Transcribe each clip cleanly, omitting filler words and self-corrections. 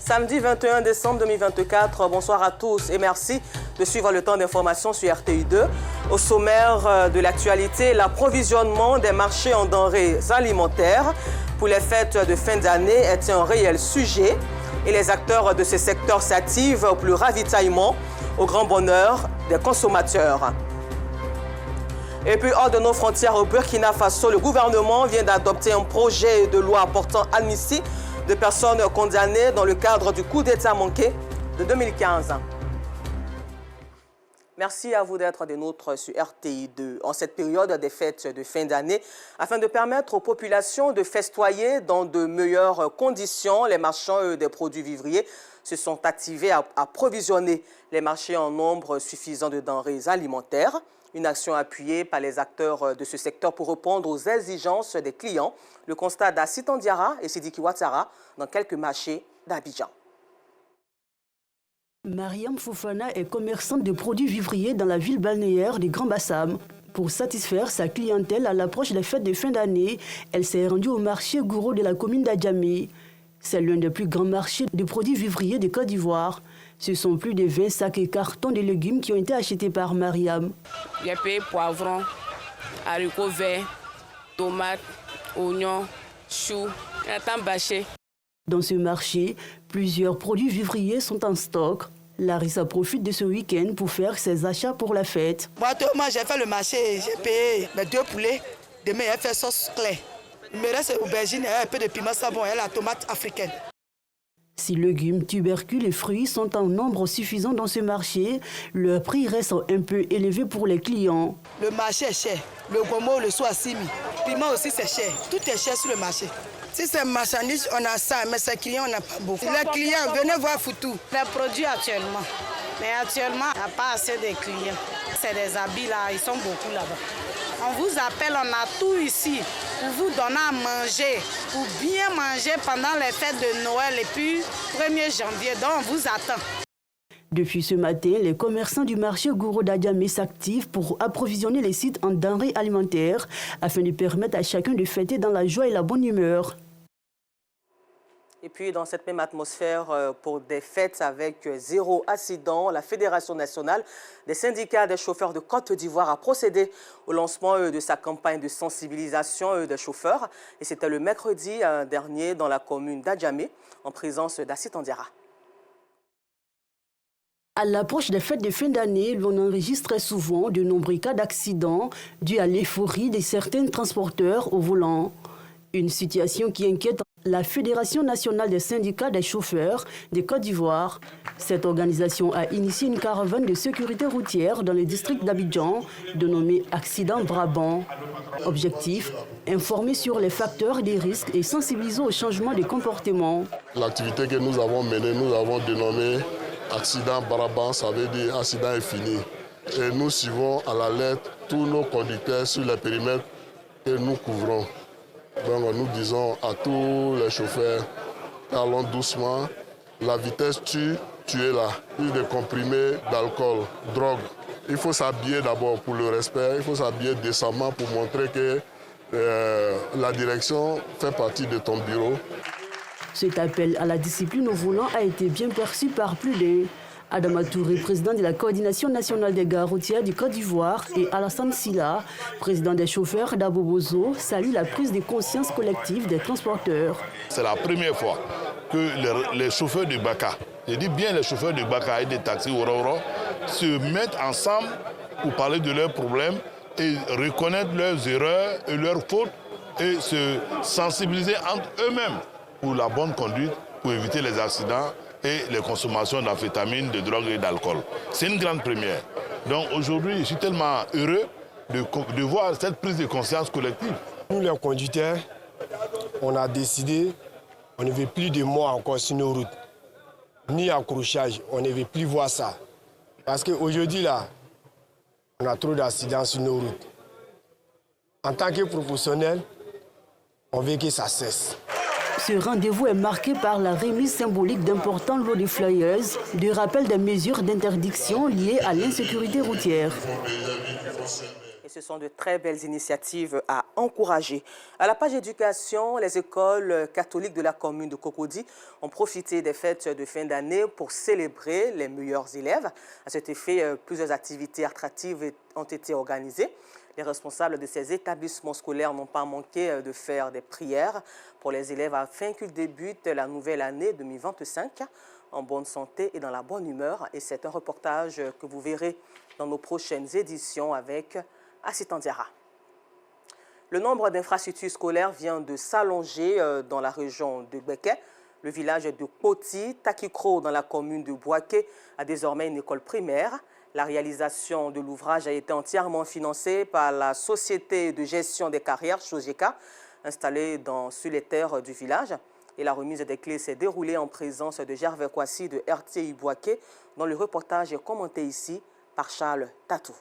Samedi 21 décembre 2024, bonsoir à tous et merci de suivre le temps d'information sur RTI2. Au sommaire de l'actualité, l'approvisionnement des marchés en denrées alimentaires pour les fêtes de fin d'année est un réel sujet et les acteurs de ce secteur s'activent pour le ravitaillement au grand bonheur des consommateurs. Et puis, hors de nos frontières au Burkina Faso, le gouvernement vient d'adopter un projet de loi portant amnistie de personnes condamnées dans le cadre du coup d'État manqué de 2015. Merci à vous d'être des nôtres sur RTI2 en cette période des fêtes de fin d'année afin de permettre aux populations de festoyer dans de meilleures conditions. Les marchands des produits vivriers se sont activés à approvisionner les marchés en nombre suffisant de denrées alimentaires. Une action appuyée par les acteurs de ce secteur pour répondre aux exigences des clients. Le constat d'Assit Andiara et Sidiki Ouattara dans quelques marchés d'Abidjan. Mariam Fofana est commerçante de produits vivriers dans la ville balnéaire du Grand Bassam. Pour satisfaire sa clientèle à l'approche des fêtes de fin d'année, elle s'est rendue au marché Gouro de la commune d'Adjamé. C'est l'un des plus grands marchés de produits vivriers de Côte d'Ivoire. Ce sont plus de 20 sacs et cartons de légumes qui ont été achetés par Mariam. J'ai payé poivrons, haricots verts, tomates, oignons, choux, et un bâché. Dans ce marché, plusieurs produits vivriers sont en stock. Larissa profite de ce week-end pour faire ses achats pour la fête. Moi, j'ai fait le marché, j'ai payé mes 2 poulets. Demain, j'ai fait sauce claire. Il me reste aubergine et un peu de piment savon et la tomate africaine. Si légumes, tubercules et fruits sont en nombre suffisant dans ce marché, leur prix reste un peu élevé pour les clients. Le marché est cher. Le gomo, le soie 6 000. Le piment aussi, c'est cher. Tout est cher sur le marché. Si c'est marchandise, on a ça, mais ces clients, on n'a pas beaucoup. Les clients, venez voir Foutou. Les produits actuellement. Mais actuellement, il n'y a pas assez de clients. C'est des habits là, ils sont beaucoup là-bas. On vous appelle, on a tout ici pour vous donner à manger, pour bien manger pendant les fêtes de Noël et puis 1er janvier. Donc on vous attend. Depuis ce matin, les commerçants du marché Gouro d'Adjamé s'activent pour approvisionner les sites en denrées alimentaires afin de permettre à chacun de fêter dans la joie et la bonne humeur. Et puis, dans cette même atmosphère, pour des fêtes avec zéro accident, la Fédération nationale des syndicats des chauffeurs de Côte d'Ivoire a procédé au lancement de sa campagne de sensibilisation des chauffeurs. Et c'était le mercredi dernier dans la commune d'Adjamé, en présence d'Assit Andiara. À l'approche des fêtes de fin d'année, l'on enregistre souvent de nombreux cas d'accidents dus à l'euphorie de certains transporteurs au volant. Une situation qui inquiète la Fédération nationale des syndicats des chauffeurs de Côte d'Ivoire. Cette organisation a initié une caravane de sécurité routière dans le district d'Abidjan, dénommée Accident Brabant. Objectif, informer sur les facteurs des risques et sensibiliser au changement de comportement. L'activité que nous avons menée, nous avons dénommé Accident Brabant, ça veut dire accident est fini. Et nous suivons à la lettre tous nos conducteurs sur les périmètres que nous couvrons. Donc nous disons à tous les chauffeurs, allons doucement, la vitesse tue, tuez-la. Plus de comprimés d'alcool, drogue. Il faut s'habiller d'abord pour le respect, il faut s'habiller décemment pour montrer que la direction fait partie de ton bureau. Cet appel à la discipline au volant a été bien perçu par plus d'un. Adama Touré, président de la coordination nationale des gares routières du Côte d'Ivoire, et Alassane Silla, président des chauffeurs d'Abobozo, saluent la prise de conscience collective des transporteurs. C'est la première fois que les chauffeurs de Baka, je dis bien les chauffeurs de Baka et des taxis Ororo, se mettent ensemble pour parler de leurs problèmes et reconnaître leurs erreurs et leurs fautes et se sensibiliser entre eux-mêmes pour la bonne conduite, pour éviter les accidents et les consommations d'amphétamines, de drogue et d'alcool. C'est une grande première. Donc aujourd'hui, je suis tellement heureux de voir cette prise de conscience collective. Nous, les conducteurs, on a décidé, on ne veut plus de morts encore sur nos routes, ni accrochage, on ne veut plus voir ça. Parce qu'aujourd'hui, là, on a trop d'accidents sur nos routes. En tant que professionnel, on veut que ça cesse. Ce rendez-vous est marqué par la remise symbolique d'importants lots de flyers, de rappel des mesures d'interdiction liées à l'insécurité routière. Et ce sont de très belles initiatives à encourager. À la page éducation, les écoles catholiques de la commune de Cocody ont profité des fêtes de fin d'année pour célébrer les meilleurs élèves. À cet effet, plusieurs activités attractives ont été organisées. Les responsables de ces établissements scolaires n'ont pas manqué de faire des prières pour les élèves afin qu'ils débutent la nouvelle année 2025 en bonne santé et dans la bonne humeur. Et c'est un reportage que vous verrez dans nos prochaines éditions avec Assitan Diarra. Le nombre d'infrastructures scolaires vient de s'allonger dans la région de Gbeke. Le village de Kpoti, Takikro, dans la commune de Bouaké, a désormais une école primaire. La réalisation de l'ouvrage a été entièrement financée par la société de gestion des carrières, Sojeka, installée sur les terres du village. Et la remise des clés s'est déroulée en présence de Gervais Kwasi de RTI Bouaké, dont le reportage est commenté ici par Charles Tatou.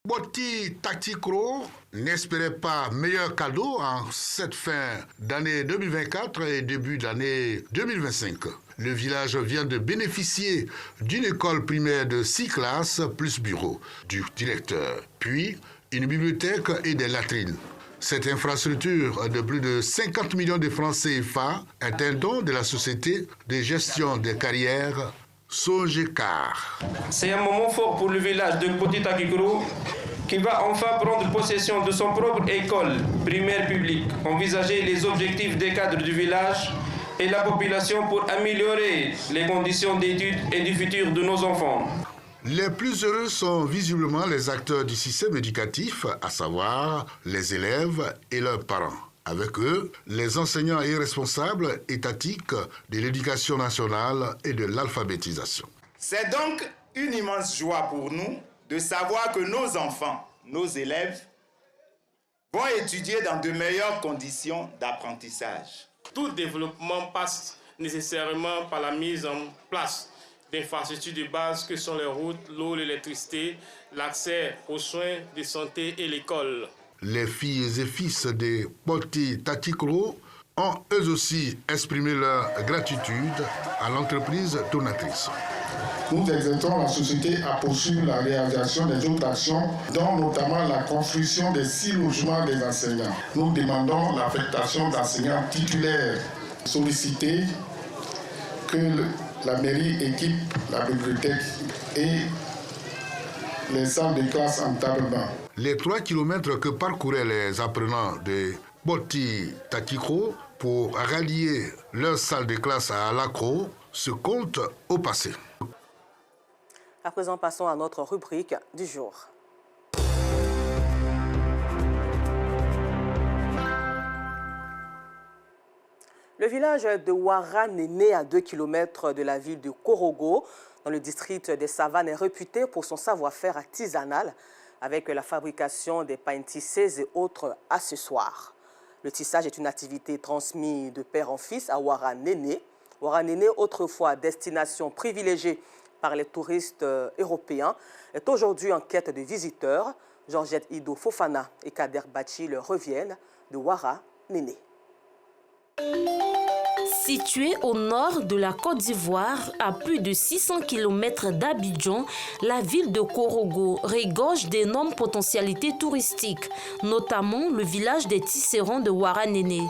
Kpoti Takikro n'espérait pas meilleur cadeau en cette fin d'année 2024 et début d'année 2025. Le village vient de bénéficier d'une école primaire de 6 classes plus bureau du directeur, puis une bibliothèque et des latrines. Cette infrastructure de plus de 50 millions de francs CFA est un don de la société de gestion des carrières Sojeka. C'est un moment fort pour le village de Kpoti Takikro qui va enfin prendre possession de son propre école primaire publique, envisager les objectifs des cadres du village et la population pour améliorer les conditions d'études et du futur de nos enfants. Les plus heureux sont visiblement les acteurs du système éducatif, à savoir les élèves et leurs parents. Avec eux, les enseignants et responsables étatiques de l'éducation nationale et de l'alphabétisation. C'est donc une immense joie pour nous de savoir que nos enfants, nos élèves, vont étudier dans de meilleures conditions d'apprentissage. Tout développement passe nécessairement par la mise en place d'infrastructures de base que sont les routes, l'eau, l'électricité, l'accès aux soins de santé et l'école. Les filles et fils de Kpoti Takikro ont eux aussi exprimé leur gratitude à l'entreprise donatrice. Nous exhortons la société à poursuivre la réalisation des autres actions, dont notamment la construction des 6 logements des enseignants. Nous demandons l'affectation d'enseignants titulaires. Solliciter que la mairie équipe la bibliothèque et les salles de classe en tablement. Les 3 kilomètres que parcouraient les apprenants de Kpoti Takikro pour rallier leur salle de classe à Alakro se comptent au passé. À présent, passons à notre rubrique du jour. Le village de Ouara-Néné, à 2 km de la ville de Korogo, dans le district des Savanes, est réputé pour son savoir-faire artisanal avec la fabrication des pains tissés et autres accessoires. Le tissage est une activité transmise de père en fils à Ouara-Néné. Ouara-Néné, autrefois destination privilégiée par les touristes européens, est aujourd'hui en quête de visiteurs. Georgette Ido Fofana et Kader Bachi leur reviennent de Ouara-Néné. Située au nord de la Côte d'Ivoire, à plus de 600 km d'Abidjan, la ville de Korogo regorge d'énormes potentialités touristiques, notamment le village des tisserands de Ouara-Néné.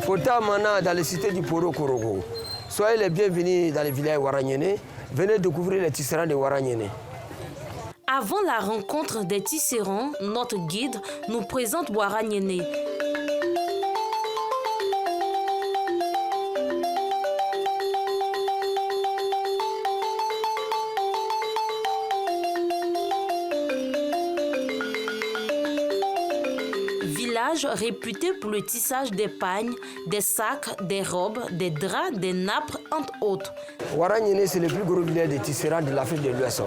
Fota Mana dans les cités du Poro Korogo. Soyez les bienvenus dans le village Ouara-Néné. Venez découvrir les tisserands de Ouara-Néné. Avant la rencontre des tisserands, notre guide nous présente Ouara-Néné. Village réputé pour le tissage des pagnes, des sacs, des robes, des draps, des nappes, entre autres. Ouara-Néné, c'est le plus gros village de tisserands de l'Afrique de l'Ouest.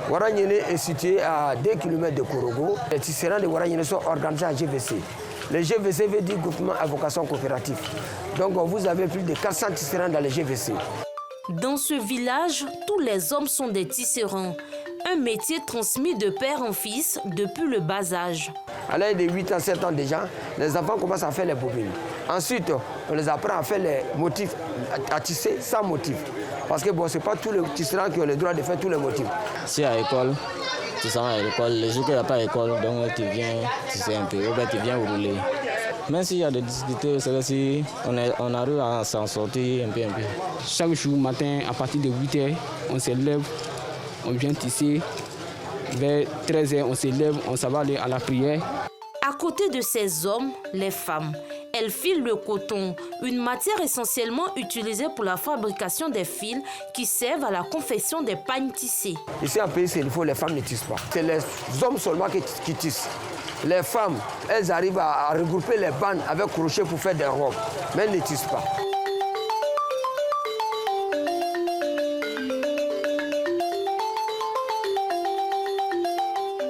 Ouara-Néné est situé à 2 km de Korogo. Les tisserands de Ouara-Néné sont organisés en GVC. Le GVC veut dire groupement à vocation coopérative. Donc vous avez plus de 400 tisserands dans les GVC. Dans ce village, tous les hommes sont des tisserands. Un métier transmis de père en fils depuis le bas âge. À l'âge de 8 ans, 7 ans déjà, les enfants commencent à faire les bobines. Ensuite, on les apprend à faire les motifs, à tisser sans motif. Parce que bon, ce n'est pas tous les tisserands qui ont le droit de faire tous les motifs. Si à l'école, tisserand à l'école, les jours qu'il n'y a pas d'école, donc tu viens tisser un peu, ou bien tu viens rouler. Même s'il y a des difficultés, c'est que on arrive à s'en sortir un peu. Chaque jour matin, à partir de 8h, on se lève, on vient tisser. Vers 13h, on se lève, on s'en va aller à la prière. À côté de ces hommes, les femmes, elles filent le coton, une matière essentiellement utilisée pour la fabrication des fils qui servent à la confection des pagnes tissées. Ici en pays, il faut les femmes ne tissent pas. C'est les hommes seulement qui tissent. Les femmes, elles arrivent à regrouper les bandes avec crochet pour faire des robes, mais elles ne tissent pas.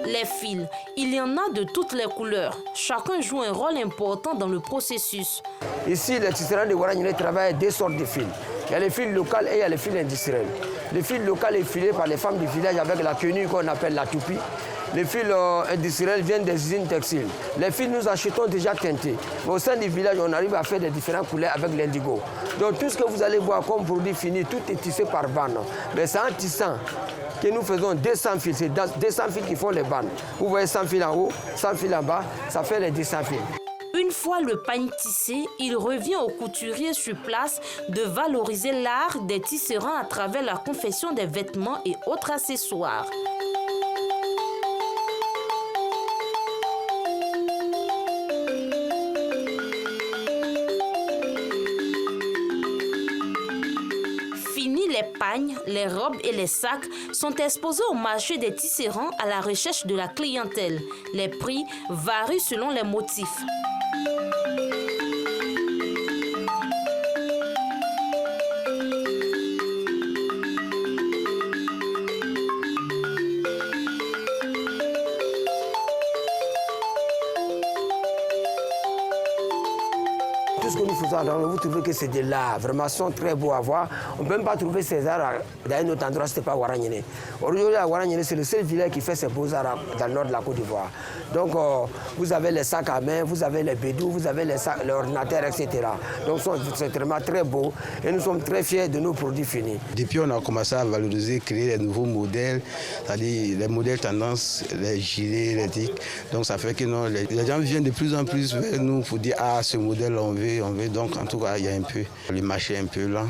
Les fils, il y en a de toutes les couleurs. Chacun joue un rôle important dans le processus. Ici, les tisserands de Ouaragnéné travaillent deux sortes de fils. Il y a les fils locaux et il y a les fils industriels. Les fils locaux sont filés par les femmes du village avec la tenue qu'on appelle la toupie. Les fils industriels viennent des usines textiles. Les fils, nous achetons déjà teintés. Mais au sein du village, on arrive à faire des différentes couleurs avec l'indigo. Donc tout ce que vous allez voir comme produit fini, tout est tissé par bande. Mais c'est en tissant que nous faisons 200 fils. C'est 200 fils qui font les bandes. Vous voyez 100 fils en haut, 100 fils en bas, ça fait les 200 fils. Une fois le pagne tissé, il revient aux couturiers sur place de valoriser l'art des tisserands à travers la confection des vêtements et autres accessoires. Les pagnes, les robes et les sacs sont exposés au marché des tisserands à la recherche de la clientèle. Les prix varient selon les motifs. Tout ce que nous faisons, vous trouvez que c'est de l'art. Vraiment, sont très beaux à voir. On ne peut même pas trouver ces arts dans un autre endroit, ce n'est pas Ouaragnéné. Aujourd'hui, à Ouaragnéné, c'est le seul village qui fait ces beaux arts dans le nord de la Côte d'Ivoire. Donc, vous avez les sacs à main, vous avez les bédous, vous avez les ordinateurs, etc. Donc, c'est vraiment très beau et nous sommes très fiers de nos produits finis. Depuis, on a commencé à valoriser, créer des nouveaux modèles, c'est-à-dire les modèles tendances, les gilets, les tics. Donc, ça fait que les gens viennent de plus en plus vers nous pour dire « Ah, ce modèle, on veut. » Donc, en tout cas, il y a un peu, le marché est un peu lent.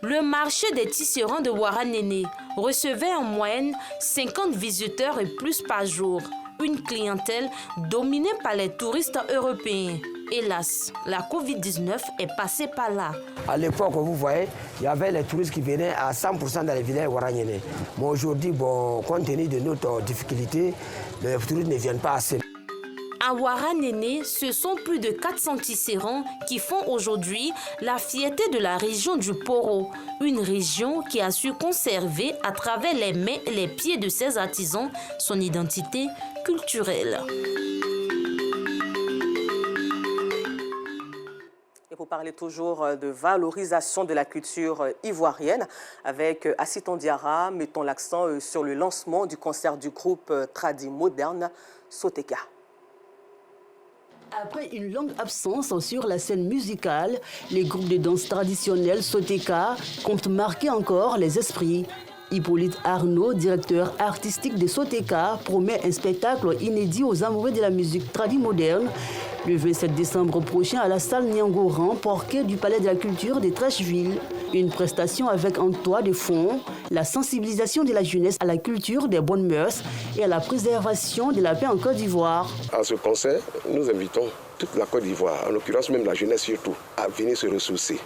Le marché des tisserands de Ouaragnéné recevait en moyenne 50 visiteurs et plus par jour. Une clientèle dominée par les touristes européens. Hélas, la Covid-19 est passée par là. À l'époque, vous voyez, il y avait les touristes qui venaient à 100% dans les villages Ouaragnéné. Mais aujourd'hui, bon, compte tenu de notre difficulté, les touristes ne viennent pas assez. À Ouaragnéné, ce sont plus de 400 tisserands qui font aujourd'hui la fierté de la région du Poro, une région qui a su conserver à travers les mains et les pieds de ses artisans son identité culturelle. Et pour parler toujours de valorisation de la culture ivoirienne, avec Assiton Diarra, mettons l'accent sur le lancement du concert du groupe tradi moderne Soteka. Après une longue absence sur la scène musicale, les groupes de danse traditionnels Soteka comptent marquer encore les esprits. Hippolyte Arnaud, directeur artistique de Soteka, promet un spectacle inédit aux amoureux de la musique tradi moderne le 27 décembre prochain à la salle Niangoran, parquet du Palais de la Culture de Trècheville. Une prestation avec en toile de fond la sensibilisation de la jeunesse à la culture des bonnes mœurs et à la préservation de la paix en Côte d'Ivoire. À ce concert, nous invitons toute la Côte d'Ivoire, en l'occurrence même la jeunesse surtout, à venir se ressourcer,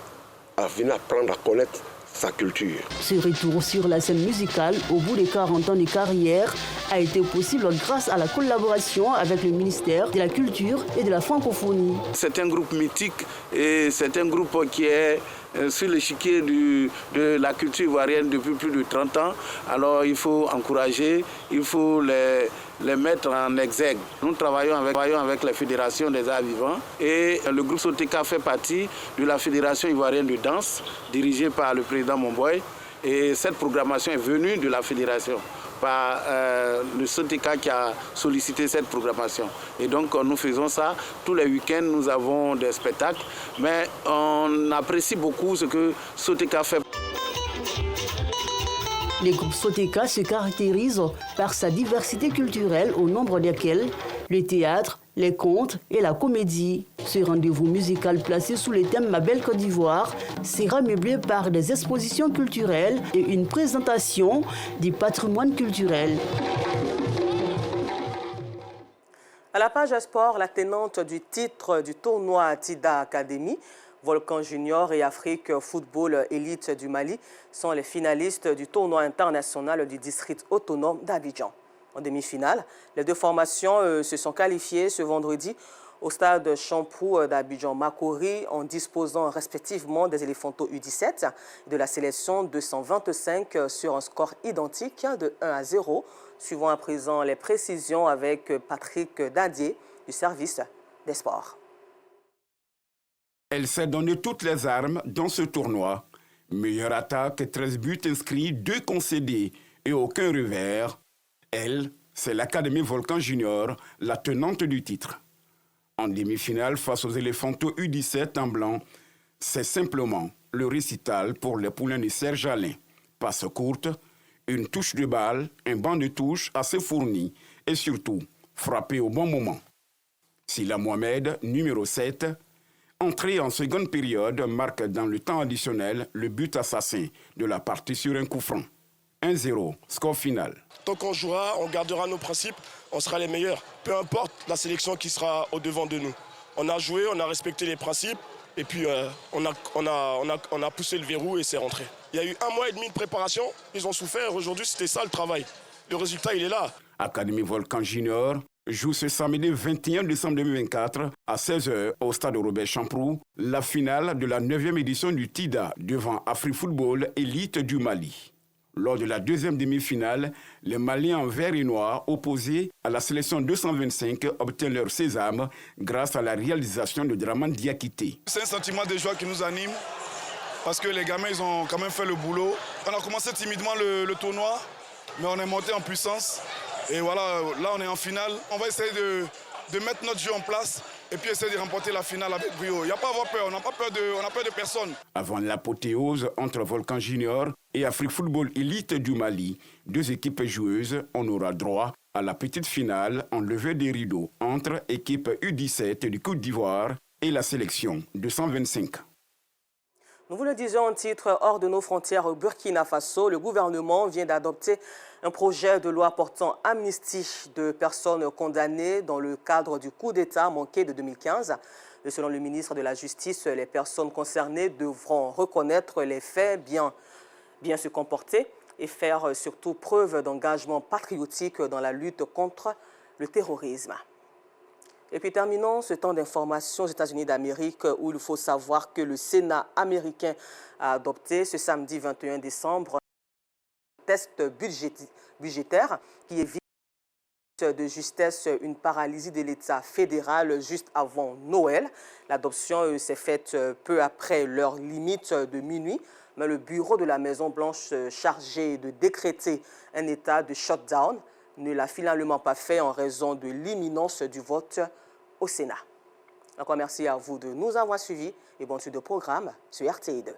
à venir apprendre à connaître sa culture. Ce retour sur la scène musicale au bout de 40 ans de carrière a été possible grâce à la collaboration avec le ministère de la Culture et de la Francophonie. C'est un groupe mythique et c'est un groupe qui est sur l'échiquier de la culture ivoirienne depuis plus de 30 ans. Alors il faut encourager, il faut les mettre en exergue. Nous travaillons avec la Fédération des arts vivants et le groupe Soteka fait partie de la Fédération ivoirienne de danse dirigée par le président Momboy. Et cette programmation est venue de la Fédération. par le Soteca qui a sollicité cette programmation. Et donc nous faisons ça. Tous les week-ends, nous avons des spectacles. Mais on apprécie beaucoup ce que Soteca fait. Les groupes Soteca se caractérisent par sa diversité culturelle au nombre desquels le théâtre, les contes et la comédie. Ce rendez-vous musical placé sous le thème Ma Belle Côte d'Ivoire sera meublé par des expositions culturelles et une présentation du patrimoine culturel. À la page sport, la tenante du titre du tournoi Tida Academy, Volcan Junior et Afrique Football Elite du Mali sont les finalistes du tournoi international du district autonome d'Abidjan. En demi-finale, les deux formations se sont qualifiées ce vendredi au stade Champrou d'Abidjan-Makori en disposant respectivement des Éléphantos U17 et de la sélection 225 sur un score identique de 1-0. Suivons à présent les précisions avec Patrick Dadier du service des sports. Elle s'est donné toutes les armes dans ce tournoi. Meilleure attaque, 13 buts inscrits, 2 concédés et aucun revers. Elle, c'est l'Académie Volcan Junior, la tenante du titre. En demi-finale, face aux Éléphantos U17 en blanc, c'est simplement le récital pour les poulains de Serge Alain. Passe courte, une touche de balle, un banc de touche assez fourni et surtout frappé au bon moment. Sila Mohamed, numéro 7, entré en seconde période, marque dans le temps additionnel le but assassin de la partie sur un coup franc. 1-0, score final. Tant qu'on jouera, on gardera nos principes, on sera les meilleurs. Peu importe la sélection qui sera au-devant de nous. On a joué, on a respecté les principes et puis on a poussé le verrou et c'est rentré. Il y a eu 1 mois et demi de préparation, ils ont souffert. Aujourd'hui, c'était ça le travail. Le résultat, il est là. Académie Volcan Junior joue ce samedi 21 décembre 2024 à 16h au stade Robert Champrou, la finale de la 9e édition du TIDA devant Afrique Football Elite du Mali. Lors de la deuxième demi-finale, les Maliens en vert et noir opposés à la sélection 225 obtiennent leur sésame grâce à la réalisation de Draman Diakité. C'est un sentiment de joie qui nous anime parce que les gamins ils ont quand même fait le boulot. On a commencé timidement le tournoi, mais on est monté en puissance. Et voilà, là on est en finale. On va essayer de mettre notre jeu en place et puis essayer de remporter la finale avec brio. Il n'y a pas à avoir peur, on n'a pas peur de personne. Avant l'apothéose entre Volcan Junior et Afrique Football Elite du Mali, deux équipes joueuses, on aura droit à la petite finale en levée des rideaux entre équipe U17 du Côte d'Ivoire et la sélection 225. Nous vous le disions en titre, hors de nos frontières au Burkina Faso, le gouvernement vient d'adopter un projet de loi portant amnistie de personnes condamnées dans le cadre du coup d'État manqué de 2015. Et selon le ministre de la Justice, les personnes concernées devront reconnaître les faits, bien se comporter et faire surtout preuve d'engagement patriotique dans la lutte contre le terrorisme. Et puis terminons ce temps d'information aux États-Unis d'Amérique où il faut savoir que le Sénat américain a adopté ce samedi 21 décembre un test budgétaire qui évite de justesse une paralysie de l'État fédéral juste avant Noël. L'adoption s'est faite peu après l'heure limite de minuit, mais le bureau de la Maison-Blanche chargé de décréter un état de shutdown ne l'a finalement pas fait en raison de l'imminence du vote au Sénat. Encore merci à vous de nous avoir suivis et bonne suite de programme sur RTI2.